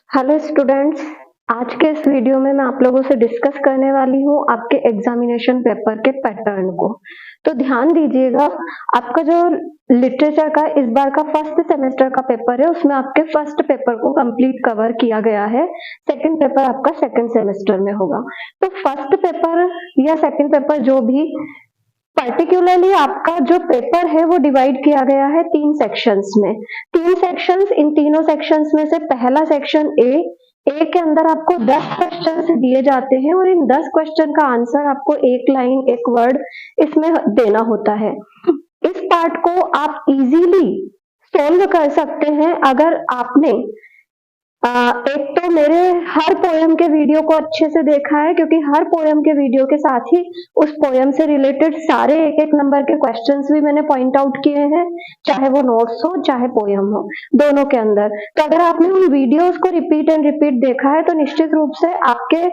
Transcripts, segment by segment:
Hello students, आज के इस वीडियो में मैं आप लोगों से डिस्कस करने वाली हूँ आपके एग्जामिनेशन पेपर के पैटर्न को। तो ध्यान दीजिएगा, आपका जो लिटरेचर का इस बार का फर्स्ट सेमेस्टर का पेपर है उसमें आपके फर्स्ट पेपर को कंप्लीट कवर किया गया है। सेकंड पेपर आपका सेकंड सेमेस्टर में होगा। तो फर्स्ट पेपर या सेकंड पेपर जो भी पर्टिकुलरली आपका जो पेपर है वो डिवाइड किया गया है 3 सेक्शंस में। 3 सेक्शंस, इन तीनों सेक्शंस में से पहला सेक्शन ए के अंदर आपको 10 क्वेश्चन दिए जाते हैं और इन 10 क्वेश्चन का आंसर आपको एक लाइन एक वर्ड इसमें देना होता है। इस पार्ट को आप इजीली सोल्व कर सकते हैं अगर आपने एक तो मेरे हर पोयम के वीडियो को अच्छे से देखा है, क्योंकि हर पोयम के वीडियो के साथ ही उस पोयम से रिलेटेड सारे एक एक नंबर के क्वेश्चंस भी मैंने पॉइंट आउट किए हैं, चाहे वो नोट्स हो चाहे पोयम हो, दोनों के अंदर। तो अगर आपने उन वीडियोस को रिपीट एंड रिपीट देखा है तो निश्चित रूप से आपके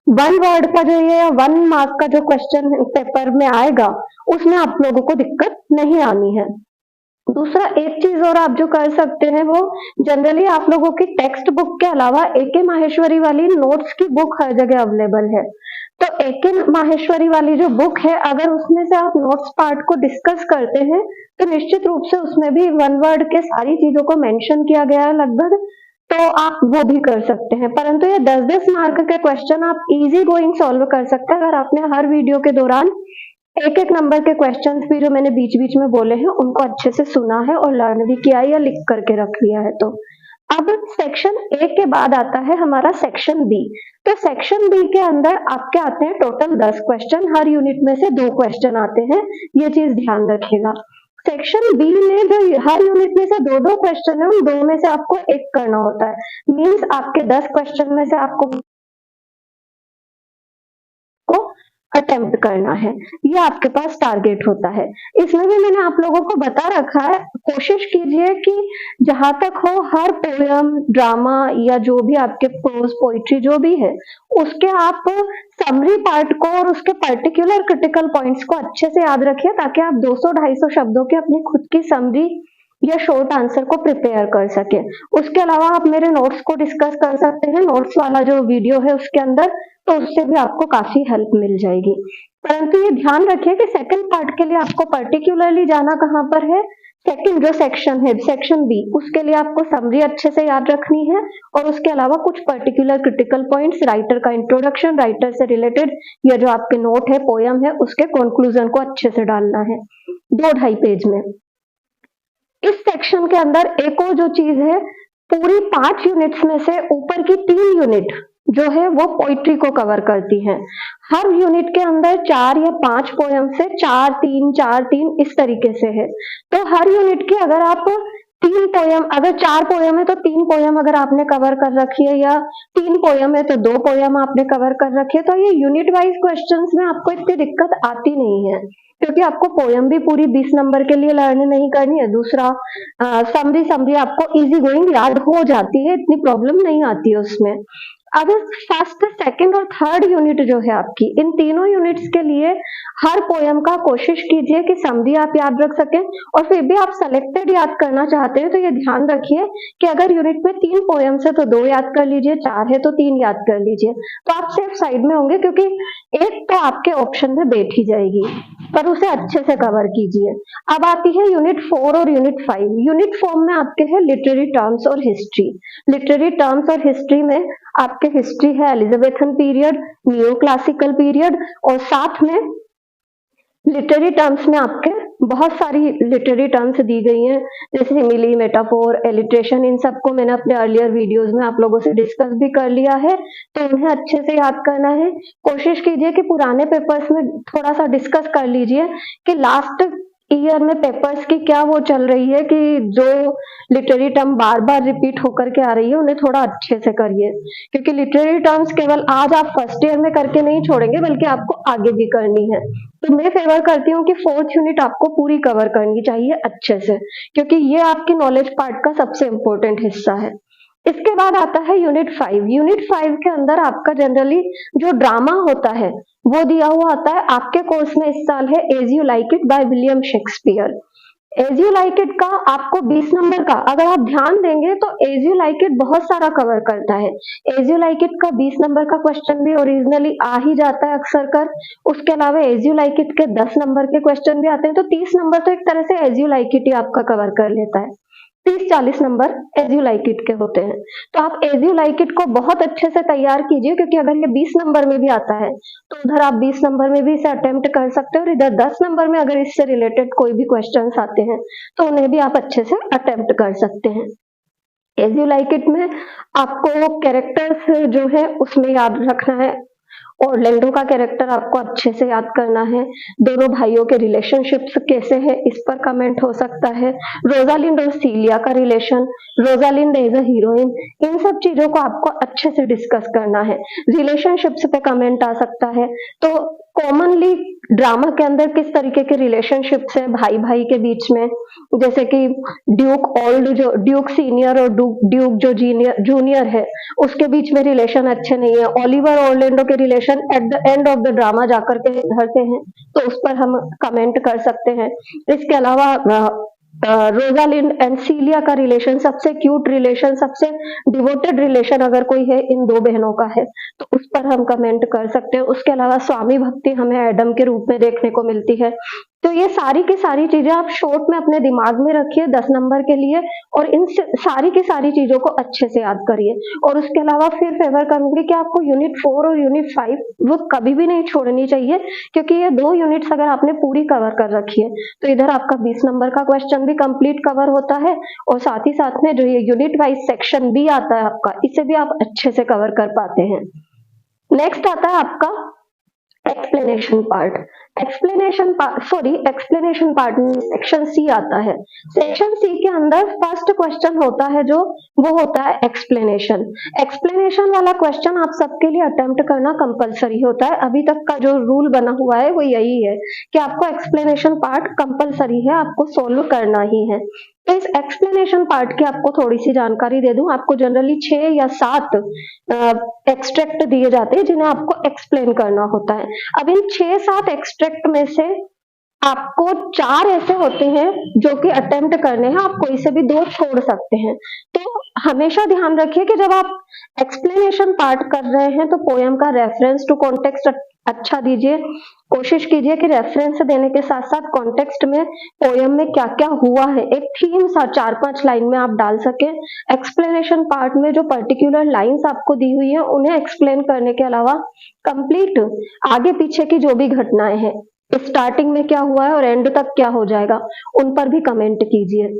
1 वर्ड का जो ये 1 मार्क का जो क्वेश्चन पेपर में आएगा उसमें आप लोगों को दिक्कत नहीं आनी है। दूसरा एक चीज और आप जो कर सकते हैं वो जनरली आप लोगों की टेक्स्ट बुक के अलावा एके माहेश्वरी वाली नोट्स की बुक हर जगह अवेलेबल है। तो एके माहेश्वरी वाली जो बुक है, अगर उसमें से आप नोट्स पार्ट को डिस्कस करते हैं तो निश्चित रूप से उसमें भी 1 वर्ड के सारी चीजों को मेंशन किया गया है लगभग, तो आप वो भी कर सकते हैं। परंतु ये 10-10 मार्क के क्वेश्चन आप इजी गोइंग सॉल्व कर सकते हैं अगर आपने हर वीडियो के दौरान एक एक नंबर के क्वेश्चंस भी जो मैंने बीच बीच में बोले हैं उनको अच्छे से सुना है और लर्न भी किया है या लिख करके रख लिया है। तो अब सेक्शन ए के बाद आता है हमारा सेक्शन बी। तो सेक्शन बी के अंदर आपके आते हैं टोटल 10 क्वेश्चन, हर यूनिट में से 2 क्वेश्चन आते हैं, ये चीज ध्यान रखिएगा। सेक्शन बी में जो हर यूनिट में से 2-2 क्वेश्चन है, उन 2 में से आपको एक करना होता है। मीन्स आपके 10 क्वेश्चन में से आपको अटेम्प्ट करना है, ये आपके पास टारगेट होता है। इसमें भी मैंने आप लोगों को बता रखा है, कोशिश कीजिए कि जहां तक हो हर पोयम, ड्रामा या जो भी आपके प्रोज पोइट्री जो भी है उसके आप समरी पार्ट को और उसके पर्टिकुलर क्रिटिकल पॉइंट्स को अच्छे से याद रखिए, ताकि आप 200-250 शब्दों की अपनी खुद की समरी या शॉर्ट आंसर को प्रिपेयर कर सके। उसके अलावा आप मेरे नोट्स को डिस्कस कर सकते हैं, नोट्स वाला जो वीडियो है उसके अंदर, तो उससे भी आपको काफी हेल्प मिल जाएगी। परंतु ये ध्यान रखिए कि सेकंड पार्ट के लिए आपको पर्टिकुलरली जाना कहाँ पर है, सेकंड जो सेक्शन है सेक्शन बी, उसके लिए आपको समरी अच्छे से याद रखनी है और उसके अलावा कुछ पर्टिकुलर क्रिटिकल पॉइंट्स, राइटर का इंट्रोडक्शन, राइटर से रिलेटेड या जो आपके नोट है पोयम है उसके कंक्लूजन को अच्छे से डालना है 2-2.5 पेज में। इस सेक्शन के अंदर एक और जो चीज है, पूरी 5 यूनिट्स में से ऊपर की 3 यूनिट जो है वो पोइट्री को कवर करती हैं। हर यूनिट के अंदर 4 या 5 पोयम से 4-3 इस तरीके से है। तो हर यूनिट की अगर आप 3 पोयम, अगर 4 पोयम है तो 3 पोयम अगर आपने कवर कर रखी है, या 3 पोयम है तो 2 पोयम आपने कवर कर रखी है, तो ये यूनिट वाइज क्वेश्चंस में आपको इतनी दिक्कत आती नहीं है, क्योंकि आपको पोयम भी पूरी 20 नंबर के लिए लर्न नहीं करनी है। दूसरा समरी आपको इजी गोइंग याद हो जाती है, इतनी प्रॉब्लम नहीं आती है उसमें। अगर फर्स्ट, सेकंड और थर्ड यूनिट जो है आपकी, इन तीनों यूनिट्स के लिए हर पोयम का कोशिश कीजिए कि समरी आप याद रख सकें, और फिर भी आप सेलेक्टेड याद करना चाहते हैं तो ये ध्यान रखिए कि अगर यूनिट में 3 पोयम्स है तो 2 याद कर लीजिए, 4 है तो 3 याद कर लीजिए, तो आप सेफ साइड में होंगे, क्योंकि एक तो आपके ऑप्शन में बैठ ही जाएगी, पर उसे अच्छे से कवर कीजिए। अब आती है यूनिट 4 और यूनिट 5। यूनिट 4 में आपके है लिटरेरी टर्म्स और हिस्ट्री। लिटरेरी टर्म्स और हिस्ट्री में आपके हिस्ट्री है Elizabethan period, neo classical period, और साथ में लिटरेरी टर्म्स में आपके बहुत सारी लिटरेरी टर्म्स दी गई हैं, जैसे सिमिली, मेटाफोर, एलिट्रेशन, इन सबको मैंने अपने अर्लियर वीडियोस में आप लोगों से डिस्कस भी कर लिया है, तो उन्हें अच्छे से याद करना है। कोशिश कीजिए कि पुराने पेपर्स में थोड़ा सा डिस्कस कर लीजिए कि लास्ट ईयर में पेपर्स की क्या वो चल रही है, कि जो लिटरेरी टर्म बार बार रिपीट होकर के आ रही है उन्हें थोड़ा अच्छे से करिए, क्योंकि लिटरेरी टर्म्स केवल आज आप फर्स्ट ईयर में करके नहीं छोड़ेंगे, बल्कि आपको आगे भी करनी है। तो मैं फेवर करती हूँ कि 4th यूनिट आपको पूरी कवर करनी चाहिए अच्छे से, क्योंकि ये आपकी नॉलेज पार्ट का सबसे इंपॉर्टेंट हिस्सा है। इसके बाद आता है यूनिट 5। यूनिट 5 के अंदर आपका जनरली जो ड्रामा होता है वो दिया हुआ आता है। आपके कोर्स में इस साल है as you like it by William Shakespeare. As you like it का आपको 20 नंबर का, अगर आप ध्यान देंगे तो एज यू लाइक इट बहुत सारा कवर करता है। एज यू लाइक इट का 20 नंबर का क्वेश्चन भी ओरिजिनली आ ही जाता है अक्सर कर। उसके अलावा एज यू लाइक इट के 10 नंबर के क्वेश्चन भी आते हैं, तो 30 नंबर तो एक तरह से एज यू लाइक इट ही आपका कवर कर लेता है। 30-40 number as you like it के होते हैं। तो आप एज यू लाइक इट को बहुत अच्छे से तैयार कीजिए, क्योंकि अगर ये 20 नंबर में भी आता है तो उधर आप 20 नंबर में भी इसे अटेम्प्ट कर सकते हो, और इधर 10 नंबर में अगर इससे रिलेटेड कोई भी क्वेश्चंस आते हैं तो उन्हें भी आप अच्छे से अटेम्प्ट कर सकते हैं। एज यू लाइक इट में आपको कैरेक्टर्स जो है उसमें याद रखना है। ऑरलैंडो का कैरेक्टर आपको अच्छे से याद करना है। दोनों भाइयों के रिलेशनशिप्स कैसे हैं इस पर कमेंट हो सकता है। रोजालिंड और सीलिया का relation, Rosalind as a heroine, इन सब चीजों को आपको अच्छे से डिस्कस करना है। रिलेशनशिप्स पे कमेंट आ सकता है। तो कॉमनली ड्रामा के अंदर किस तरीके के रिलेशनशिप्स है भाई भाई के बीच में, जैसे कि ड्यूक सीनियर और ड्यूक जो जूनियर है उसके बीच में रिलेशन अच्छे नहीं है। ओलिवर और ऑर्लैंडो के relation at the end of the drama जाकर के धरते हैं, तो उस पर हम कमेंट कर सकते हैं। इसके अलावा रोजालिंड एंड सीलिया का रिलेशन, सबसे क्यूट रिलेशन, सबसे डिवोटेड रिलेशन अगर कोई है इन दो बहनों का है तो उस पर हम कमेंट कर सकते हैं। उसके अलावा स्वामी भक्ति हमें एडम के रूप में देखने को मिलती है। तो ये सारी की सारी चीजें आप शॉर्ट में अपने दिमाग में रखिए 10 नंबर के लिए, और इन सारी की सारी चीजों को अच्छे से याद करिए। और उसके अलावा फिर फेवर करूंगी कि आपको यूनिट 4 और यूनिट 5 वो कभी भी नहीं छोड़नी चाहिए, क्योंकि ये दो यूनिट्स अगर आपने पूरी कवर कर रखी है तो इधर आपका 20 नंबर का क्वेश्चन भी कंप्लीट कवर होता है, और साथ ही साथ में जो ये यूनिट वाइज सेक्शन भी आता है आपका, इसे भी आप अच्छे से कवर कर पाते हैं। नेक्स्ट आता है आपका एक्सप्लेनेशन पार्ट। एक्सप्लेनेशन पार्ट में सेक्शन सी आता है। सेक्शन सी के अंदर फर्स्ट क्वेश्चन होता है जो वो होता है एक्सप्लेनेशन। एक्सप्लेनेशन वाला क्वेश्चन आप सबके लिए अटेम्प्ट करना कंपलसरी होता है। अभी तक का जो रूल बना हुआ है वो यही है कि आपको एक्सप्लेनेशन पार्ट कंपलसरी है, आपको सोल्व करना ही है। तो इस एक्सप्लेनेशन पार्ट की आपको थोड़ी सी जानकारी दे दूं। आपको जनरली 6 या 7 एक्सट्रैक्ट दिए जाते हैं जिन्हें आपको एक्सप्लेन करना होता है। अब इन 6-7 एक्सट्रैक्ट में से आपको 4 ऐसे होते हैं जो कि अटेम्प्ट करने हैं, आप कोई से भी 2 छोड़ सकते हैं। तो हमेशा ध्यान रखिए कि जब आप एक्सप्लेनेशन पार्ट कर रहे हैं तो पोयम का रेफरेंस टू कॉन्टेक्स्ट अच्छा दीजिए। कोशिश कीजिए कि रेफरेंस देने के साथ साथ कॉन्टेक्स्ट में पोयम में क्या क्या हुआ है एक थीम सा 4-5 लाइन में आप डाल सके। एक्सप्लेनेशन पार्ट में जो पर्टिकुलर लाइंस आपको दी हुई है उन्हें एक्सप्लेन करने के अलावा कंप्लीट आगे पीछे की जो भी घटनाएं हैं, स्टार्टिंग में क्या हुआ है और एंड तक क्या हो जाएगा, उन पर भी कमेंट कीजिए।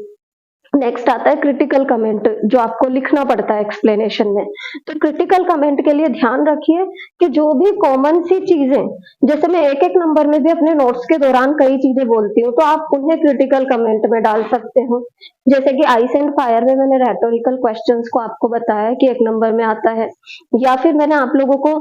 नेक्स्ट आता है क्रिटिकल कमेंट, जो आपको लिखना पड़ता है एक्सप्लेनेशन में। तो क्रिटिकल कमेंट के लिए ध्यान रखिए कि जो भी कॉमन सी चीजें, जैसे मैं एक एक नंबर में भी अपने नोट्स के दौरान कई चीजें बोलती हूँ, तो आप उन्हें क्रिटिकल कमेंट में डाल सकते हो। जैसे कि आइस एंड फायर में मैंने रेटोरिकल क्वेश्चंस को आपको बताया कि 1 नंबर में आता है, या फिर मैंने आप लोगों को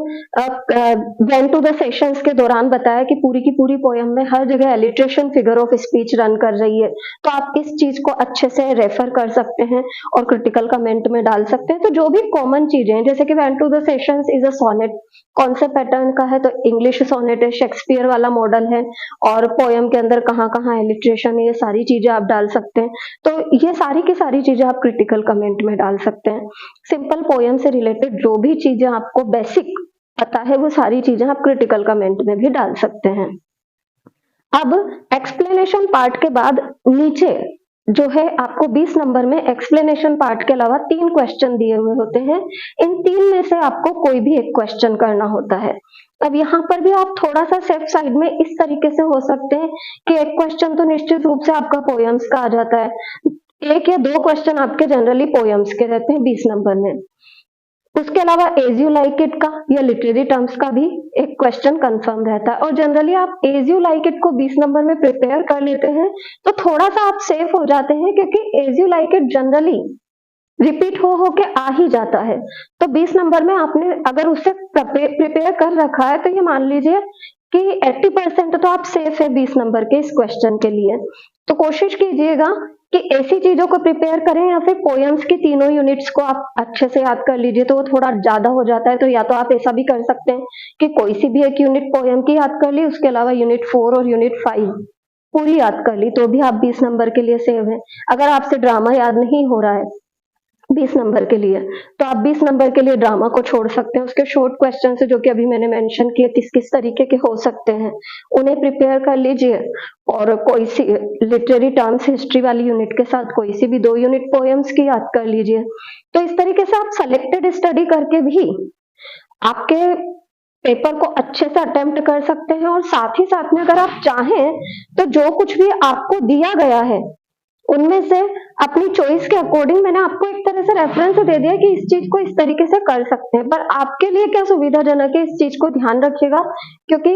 वेन टू द सेशंस के दौरान बताया कि पूरी की पूरी पोयम में हर जगह alliteration figure of speech run कर रही है। तो आप इस चीज को अच्छे से रेफर कर सकते हैं और क्रिटिकल कमेंट में डाल सकते हैं। तो जो भी कॉमन चीजें हैं, जैसे कि when to the sessions is a sonnet, concept pattern का है तो इंग्लिश सोनेट है, शेक्सपियर वाला मॉडल है, और पोयम के अंदर कहाँ कहाँ एलिट्रेशन है, ये सारी चीजें आप डाल सकते हैं। तो ये सारी की सारी चीजें आप क्रिटिकल कमेंट में डाल सकते हैं। सिंपल पोयम से रिलेटेड जो भी चीजें आपको बेसिक पता है वो सारी चीजें आप क्रिटिकल कमेंट में भी डाल सकते हैं। अब एक्सप्लेनेशन पार्ट के बाद नीचे जो है आपको 20 नंबर में एक्सप्लेनेशन पार्ट के अलावा 3 क्वेश्चन दिए हुए होते हैं। इन 3 में से आपको कोई भी एक क्वेश्चन करना होता है। अब यहाँ पर भी आप थोड़ा सा सेफ साइड में इस तरीके से हो सकते हैं कि एक क्वेश्चन तो निश्चित रूप से आपका पोयम्स का आ जाता है, 1 या 2 क्वेश्चन आपके जनरली पोयम्स के रहते हैं 20 नंबर में। उसके अलावा एज यू लाइक इट का या लिटरेरी टर्म्स का भी एक क्वेश्चन कंफर्म रहता है, और जनरली आप एज यू लाइक इट को 20 नंबर में प्रिपेयर कर लेते हैं तो थोड़ा सा आप सेफ हो जाते हैं, क्योंकि as you like it generally repeat हो के आ ही जाता है। तो 20 नंबर में आपने अगर उससे प्रिपेयर कर रखा है तो ये मान लीजिए कि 80% तो आप सेफ है 20 नंबर के इस क्वेश्चन के लिए। तो कोशिश कीजिएगा कि ऐसी चीजों को प्रिपेयर करें, या फिर पोयम्स की तीनों यूनिट्स को आप अच्छे से याद कर लीजिए तो वो थोड़ा ज्यादा हो जाता है। तो या तो आप ऐसा भी कर सकते हैं कि कोई सी भी एक यूनिट पोयम की याद कर ली, उसके अलावा यूनिट 4 और यूनिट 5 पूरी याद कर ली तो भी आप 20 नंबर के लिए सेव हैं। अगर आपसे ड्रामा याद नहीं हो रहा है 20 नंबर के लिए, तो आप 20 नंबर के लिए ड्रामा को छोड़ सकते हैं। उसके शॉर्ट क्वेश्चन है जो कि अभी मैंने मेंशन किए किस किस तरीके के हो सकते हैं, उन्हें प्रिपेयर कर लीजिए। और कोई सी लिटरेरी टर्म्स हिस्ट्री वाली यूनिट के साथ कोई सी भी 2 यूनिट पोएम्स की याद कर लीजिए। तो इस तरीके से आप सेलेक्टेड स्टडी करके भी आपके पेपर को अच्छे से अटेम्प्ट कर सकते हैं। और साथ ही साथ में अगर आप चाहें तो जो कुछ भी आपको दिया गया है उनमें से अपनी चॉइस के अकॉर्डिंग मैंने आपको एक तरह से रेफरेंस दे दिया कि इस चीज को इस तरीके से कर सकते हैं, पर आपके लिए क्या सुविधाजनक है इस चीज को ध्यान रखिएगा। क्योंकि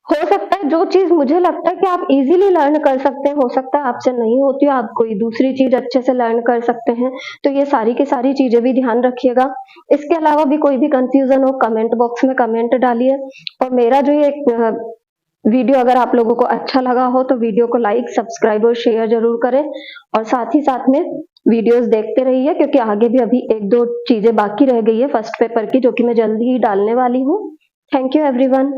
हो सकता है जो चीज मुझे लगता है कि आप इजीली लर्न कर सकते हैं, हो सकता है आपसे नहीं होती हो, आप कोई दूसरी चीज अच्छे से लर्न कर सकते हैं। तो ये सारी की सारी चीजें भी ध्यान रखिएगा। इसके अलावा भी कोई भी कंफ्यूजन हो कमेंट बॉक्स में कमेंट डालिए। और मेरा जो ये वीडियो अगर आप लोगों को अच्छा लगा हो तो वीडियो को लाइक सब्सक्राइब और शेयर जरूर करें। और साथ ही साथ में वीडियोस देखते रहिए, क्योंकि आगे भी अभी 1-2 चीजें बाकी रह गई है फर्स्ट पेपर की, जो कि मैं जल्दी ही डालने वाली हूँ। Thank you everyone.